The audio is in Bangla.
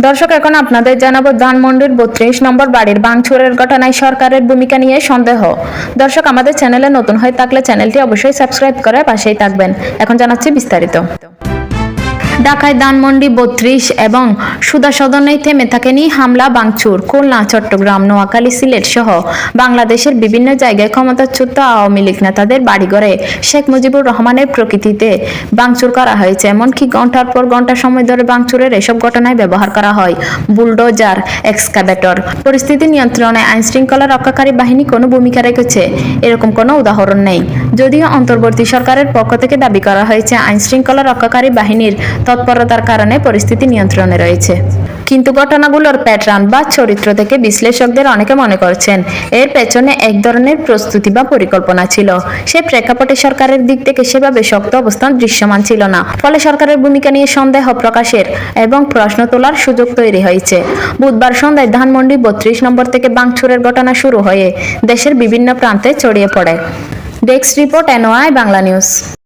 দর্শক, এখন আপনাদের জানাবো ধানমন্ডির ৩২ নম্বর বাড়ির ভাঙচুরের ঘটনায় সরকারের ভূমিকা নিয়ে সন্দেহ। দর্শক, আমাদের চ্যানেলে নতুন হয়ে থাকলে চ্যানেলটি অবশ্যই সাবস্ক্রাইব করে পাশেই থাকবেন। এখন জানাচ্ছি বিস্তারিত। ঢাকায় ধানমন্ডি ৩২ এবং সুধা সদনেই থেমে থাকেনি হামলা ভাঙচুর। খুলনা, চট্টগ্রাম, নোয়াখালী, সিলেট সহ বাংলাদেশের বিভিন্ন জায়গায় ক্ষমতাচ্যুত আওয়ামী লীগ নেতাদের বাড়িঘরে শেখ মুজিবুর রহমানের প্রকৃতিতে ভাঙচুর করা হয়েছে। এমনকি ঘণ্টার পর ঘণ্টা সময় ধরে ভাঙচুরের এসব ঘটনায় ব্যবহার করা হয় বুলডোজার, এক্সকাভেটর। পরিস্থিতি নিয়ন্ত্রণে আইনশৃঙ্খলা রক্ষাকারী বাহিনী কোনো ভূমিকা রেখেছে এরকম কোনো উদাহরণ নেই। যদিও অন্তর্বর্তী সরকারের পক্ষ থেকে দাবি করা হয়েছে আইনশৃঙ্খলা রক্ষাকারী বাহিনীর তৎপরতার কারণে পরিস্থিতি নিয়ন্ত্রণে রয়েছে, কিন্তু ঘটনাগুলোর প্যাটার্ন বা চরিত্র থেকে বিশ্লেষকদের অনেকে মনে করছেন এর পেছনে এক ধরনের প্রস্তুতি বা পরিকল্পনা ছিল। সে প্রেক্ষাপটে সরকারের দিক থেকে সেভাবে শক্ত অবস্থান দৃশ্যমান ছিল না, ফলে সরকারের ভূমিকা নিয়ে সন্দেহ প্রকাশের এবং প্রশ্ন তোলার সুযোগ তৈরি হয়েছে। বুধবার সন্ধ্যায় ধানমন্ডি ৩২ নম্বর থেকে ভাঙচুরের ঘটনা শুরু হয়ে দেশের বিভিন্ন প্রান্তে ছড়িয়ে পড়ে। Desk report, NOI Bangla news.